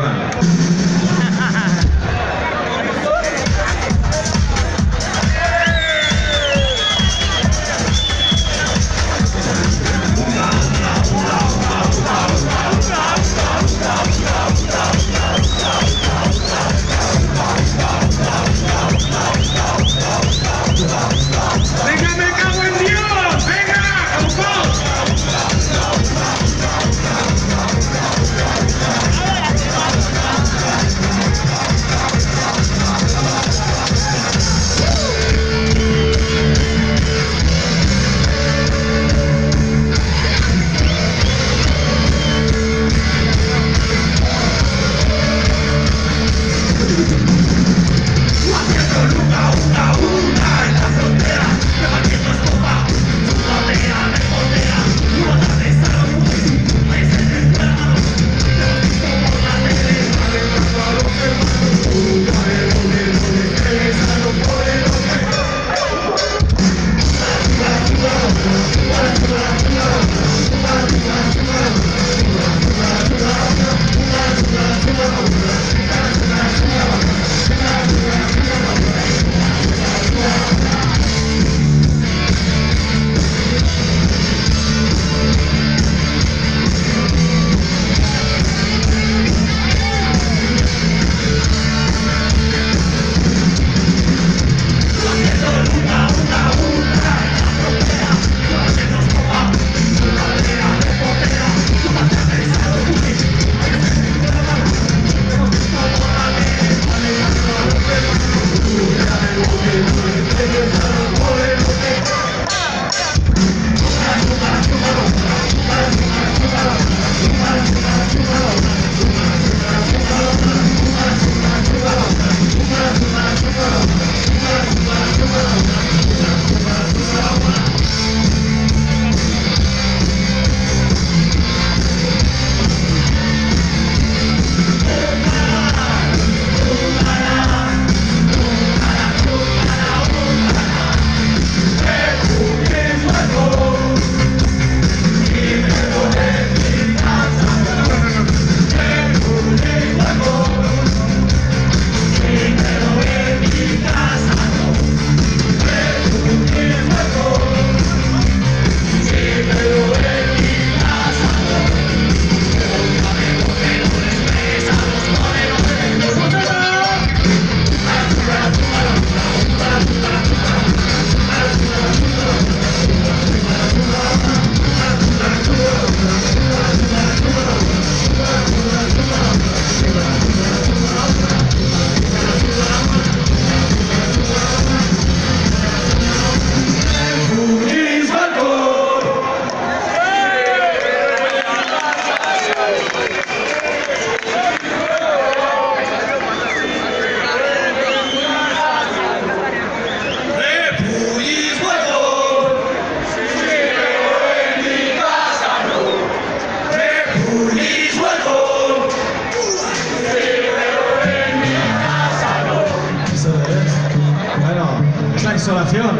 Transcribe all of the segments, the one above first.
Barcelona.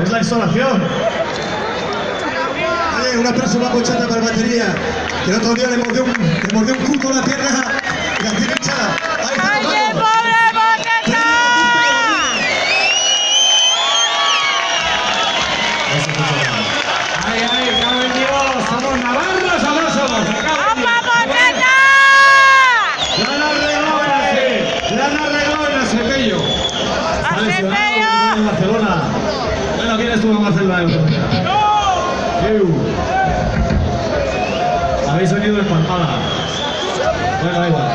Es la insolación. Vale, un aplauso para Pochata para la batería. Que el otro día le mordió un cuco a la pierna y la tiene hinchada. Ahí está, ¡Ay, pobre Pochata! ¡Ay, ay! ¡Cago en Dios! ¡Somos navarros o no somos! ¡Opa, Pochata! ¡La arregló en Asepello! ¡Asepello! En Barcelona. Bueno, ¿quién estuvo en Barcelona? Habéis venido en Pamplona. Bueno, da igual.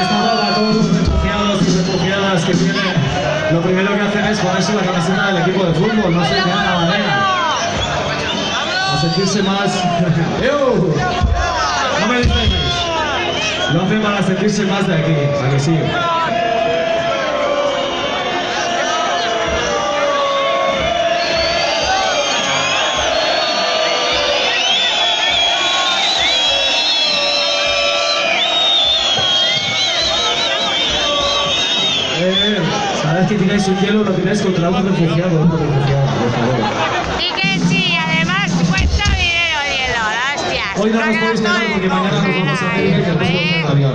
Esta hora todos los refugiados y refugiadas que vienen, lo primero que hacen es ponerse la camiseta del equipo de fútbol, no se quedan a la manera. A sentirse más... ¡No me distraigáis! Lo hacen para sentirse más de aquí, ¿a que sí? Cada vez que tiráis un hielo lo tiráis contra un refugiado, por favor. Y que sí, además cuesta dinero el hielo, la hostia. Hoy no nos podéis tener porque mañana nos vamos a ir que después en avión.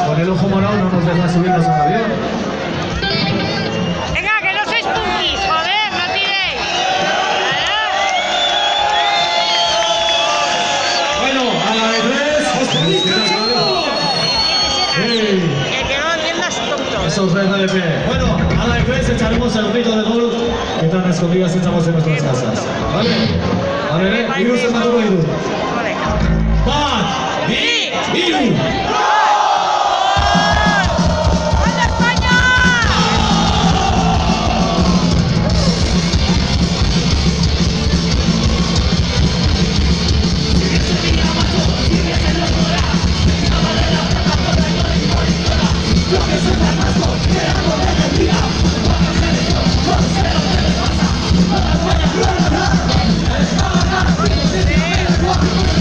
Con el ojo morado no nos deja subirnos en avión. Venga, que no sois punkis, joder, no tiréis. Bueno, a la de 3, os podéis quedar. El que no lo entienda es tonto. Eso es regla de pie. Bueno, a la de 3 echaremos el grito de gol que tan escondidas echamos en nuestras casas. ¿Vale? A ver, Iru se maduro Iru. Bat, Iru. ¡Vamos!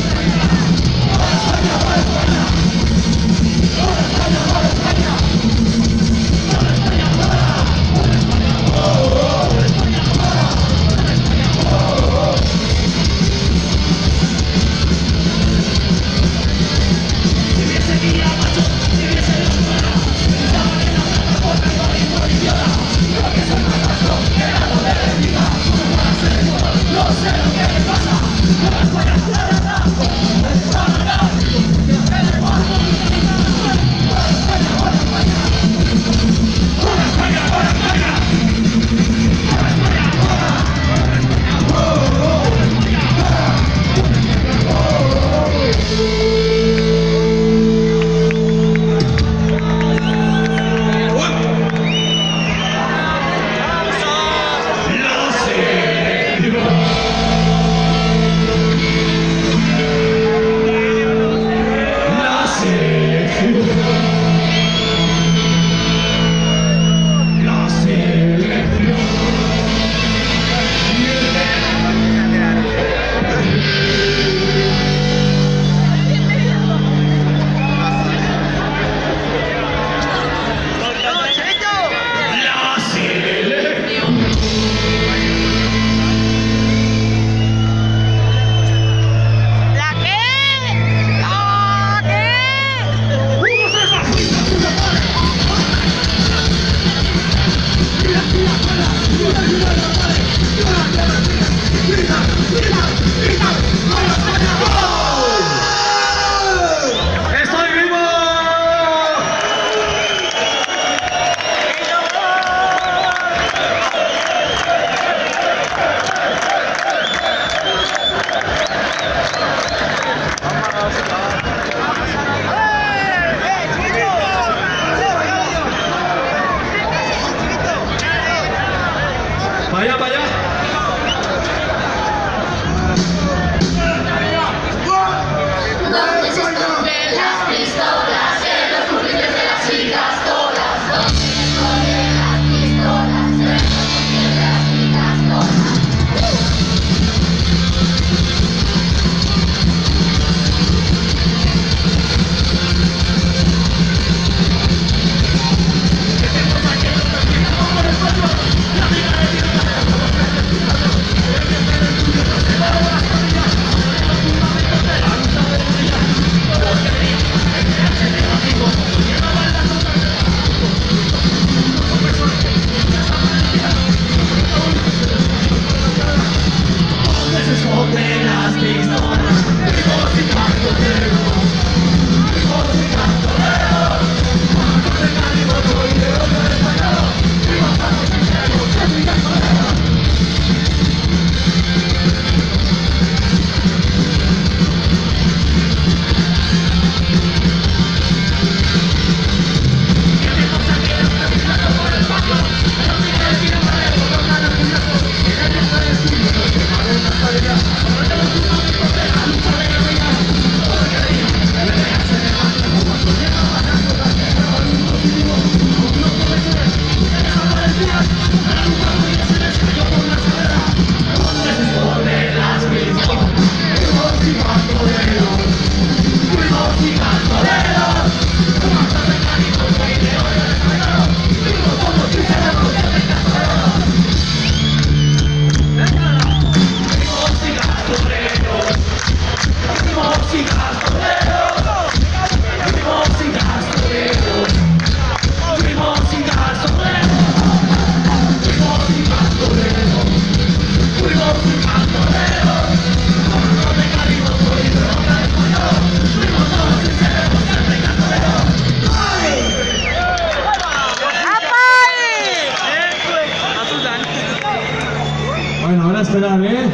¿eh?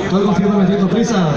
Todo el concierto metiendo prisa.